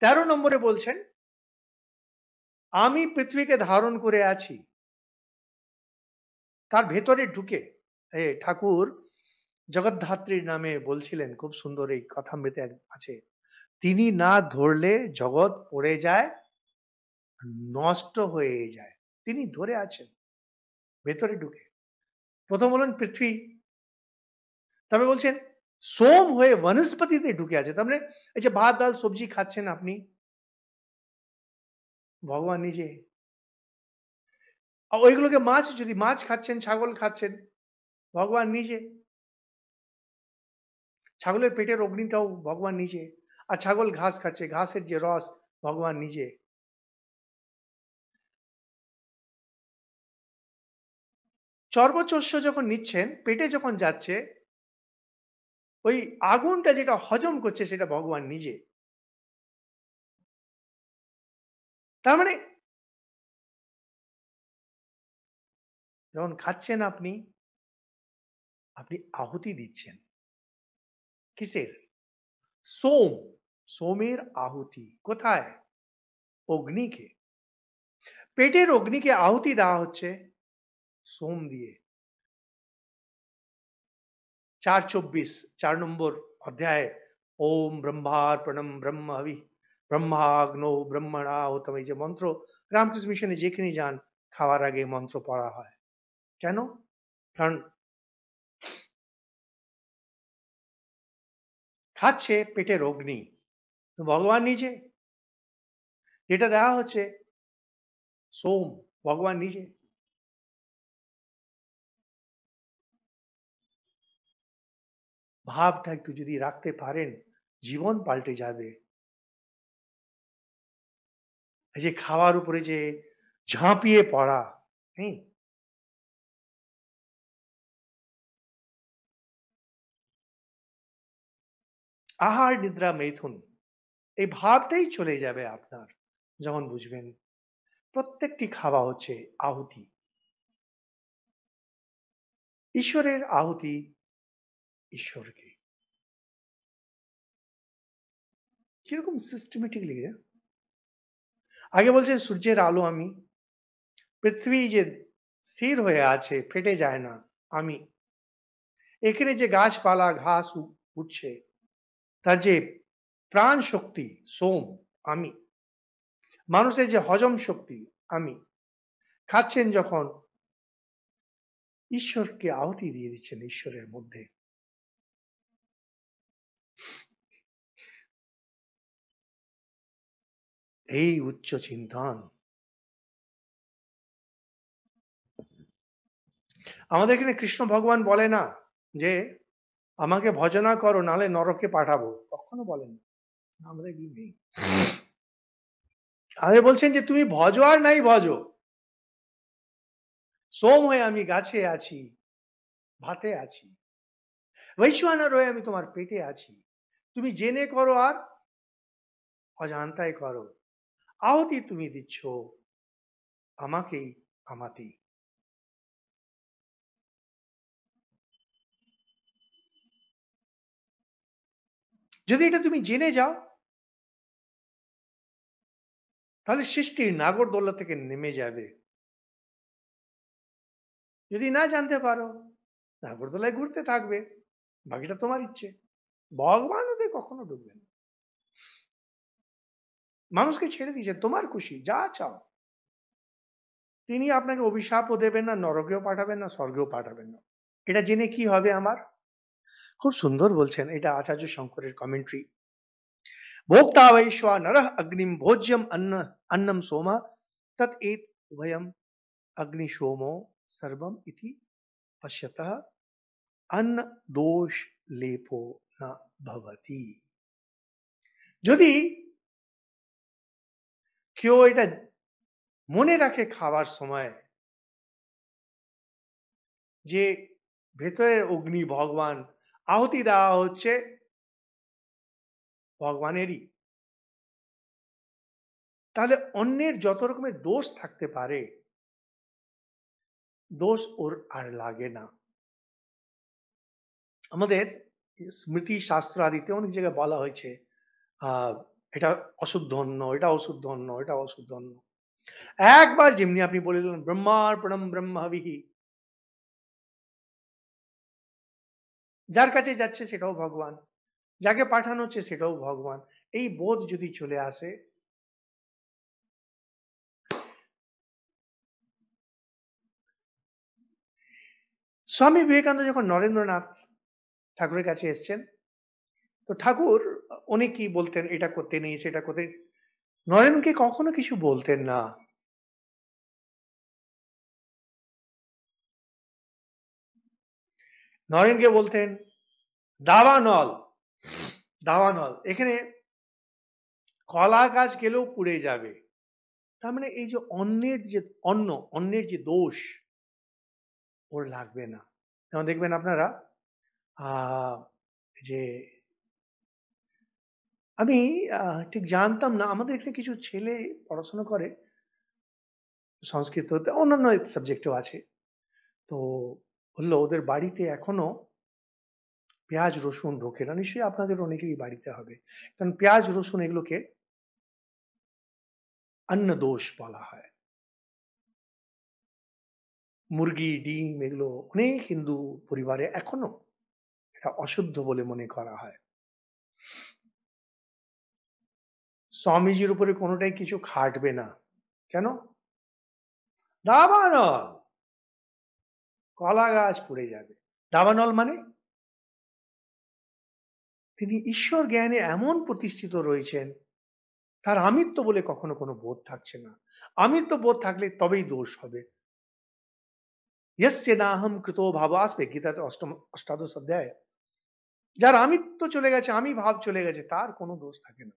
13 নম্বরে বলছেন, আমি পৃথিবীকে ধারণ করে আছি। তার ভেতরে ঢুকে ঠাকুর জগদ্ধাত্রীর নামে বলছিলেন, খুব সুন্দর এই কথামৃতে আছে, তিনি না ধরলে জগৎ পড়ে যায়, নষ্ট হয়ে যায়। তিনি ধরে আছেন ভেতরে ঢুকে। প্রথম বললেন পৃথিবী, তবে বলছেন সোম হয়ে বনস্পতিতে ঢুকে আছে। তার মানে এই যে ভাত ডাল সবজি খাচ্ছেন আপনি, ভগবান নিজে। ওইগুলোকে মাছ, যদি মাছ খাচ্ছেন, ছাগল খাচ্ছেন, ভগবান নিজে। ছাগলের পেটের অগ্নিটাও ভগবান নিজে। আর ছাগল ঘাস খাচ্ছে, ঘাসের যে রস, ভগবান নিজে। চর্বচস্য যখন নিচ্ছেন, পেটে যখন যাচ্ছে, ওই আগুনটা যেটা হজম করছে সেটা ভগবান নিজে। তার মানে যখন খাচ্ছেন আপনি, আপনি আহুতি দিচ্ছেন। কিসের? সোম। সোমের আহুতি কোথায়? অগ্নিকে। পেটের অগ্নিকে আহুতি দেওয়া হচ্ছে সোম দিয়ে। 4:24, 4 নম্বর অধ্যায়ে, ওম ব্রহ্মার্পণম ব্রহ্ম হবি ব্রহ্মাগ্নো ব্রহ্মণা হতম, এই যে মন্ত্র রামকৃষ্ণ মিশনে যেখানে যান খাওয়ার আগে মন্ত্র পড়া হয়। কেন? কারণ খাচ্ছে পেটের অগ্নি, তো ভগবান নিজে। যেটা দেওয়া হচ্ছে সোম, ভগবান নিজে। ভাবটা একটু যদি রাখতে পারেন, জীবন পাল্টে যাবে। এই যে খাওয়ার উপরে যে ঝাঁপিয়ে পড়া, হ্যাঁ, আহার নিদ্রা মেথুন, এই ভাবটাই চলে যাবে আপনার যখন বুঝবেন প্রত্যেকটি খাওয়া হচ্ছে আহুতি, ঈশ্বরের আহুতি ঈশ্বরকে। কিরকম সিস্টেমেটিকলি। আগে বলছে সূর্যের আলো আমি, পৃথিবী যে স্থির হয়ে আছে ফেটে যায় না আমি, এখানে যে গাছপালা ঘাস উঠছে তার যে প্রাণ শক্তি সোম আমি, মানুষের যে হজম শক্তি আমি, খাচ্ছেন যখন ঈশ্বরকে আহুতি দিয়ে দিচ্ছেন ঈশ্বরের মধ্যে। এই উচ্চ চিন্তন। আমাদের এখানে কৃষ্ণ ভগবান বলে না যে আমাকে ভজনা করো নালে নরকে পাঠাবো, কখনো বলেন না। আমাদের এগুলো নেই। আমাদের বলছেন যে তুমি ভজো আর নাই ভজো, সোম হয়ে আমি গাছে আছি, ভাতে আছি, বৈশ্বানর হয়ে আমি তোমার পেটে আছি, তুমি জেনে করো আর অজান্তায় করো, আহুতি তুমি দিচ্ছ আমাকেই, আমাতেই। যদি এটা তুমি জেনে যাও, তাহলে সৃষ্টির নাগরদোল্লা থেকে নেমে যাবে। যদি না জানতে পারো, নাগরদোলায় ঘুরতে থাকবে, বাকিটা তোমার ইচ্ছে। ভগবান ওদের কখনো ঢুকবে না। মানুষকে ছেড়ে দিয়েছে, তোমার খুশি যা চাও। তিনি আপনাকে অভিশাপও দেবেন না, নরকেও পাঠাবেন না, স্বর্গেও পাঠাবেন না। এটা জেনে কি হবে আমার? খুব সুন্দর বলছেন, এটা আচার্য শঙ্করের কমেন্ট্রি। ভোক্তা বৈশ্বা নরঃ অগ্নিম ভোজ্যম अन्नम सोमा तत् एत उभयम अग्नि सोमो सर्वम इति पश्यतः अन्न दोष लेपो न भवति। যদি কেউ এটা মনে রাখে খাওয়ার সময় যে ভেতরের অগ্নি ভগবান, আহুতি দেওয়া হচ্ছে ভগবানেরই, তাহলে অন্যের যত রকমের দোষ থাকতে পারে, দোষ ওর আর লাগে না। আমাদের স্মৃতি শাস্ত্র আদিতে অনেক জায়গায় বলা হয়েছে এটা অশুদ্ধ অন্ন, এটা অশুদ্ধ অন্ন, এটা অশুদ্ধ অন্ন। একবার যেমনি আপনি বলে দিলেন ব্রহ্মার্পণম ব্রহ্মবিহি, যার কাছে যাচ্ছে সেটাও ভগবান, যাকে পাঠানো হচ্ছে সেটাও ভগবান। এই বোধ যদি চলে আসে, স্বামী বিবেকানন্দ যখন নরেন্দ্রনাথ ঠাকুরের কাছে এসছেন, তো ঠাকুর উনি কি বলতেন, এটা করতে নেই, সেটা করতে, নরেনকে কখনো কিছু বলতেন না। নরেনকে বলতেন দাবানল, দাবানল। এখানে কলা গাছ গেলেও পুড়ে যাবে। তার মানে এই যে অন্যের যে অন্ন, অন্যের যে দোষ ওর লাগবে না। যেমন দেখবেন আপনারা যে আমি ঠিক জানতাম না, আমাদের এখানে কিছু ছেলে পড়াশোনা করে সংস্কৃততে, অন্যান্য সাবজেক্টেও আছে। তো বললো ওদের বাড়িতে এখনো পেঁয়াজ রসুন ঢোকে না। নিশ্চয়ই আপনাদের অনেকেরই বাড়িতে হবে, কারণ পেঁয়াজ রসুন এগুলোকে অন্ন দোষ বলা হয়। মুরগি ডিম এগুলো অনেক হিন্দু পরিবারে এখনো এটা অশুদ্ধ বলে মনে করা হয়। স্বামীজির উপরে কোনোটাই কিছু খাটবে না। কেন? দাবানল, কলা গাছ পুড়ে যাবে। দাবানল মানে তিনি ঈশ্বর জ্ঞানে এমন প্রতিষ্ঠিত রয়েছেন, তার আমিত্ব বলে কখনো কোনো বোধ থাকছে না। আমিত্ব বোধ থাকলে তবেই দোষ হবে। ইয়স্য নাহম কৃতো ভাব আসবে গীতাতে অষ্টাদশ অধ্যায়। যার আমিত্ব চলে গেছে, আমি ভাব চলে গেছে, তার কোনো দোষ থাকে না।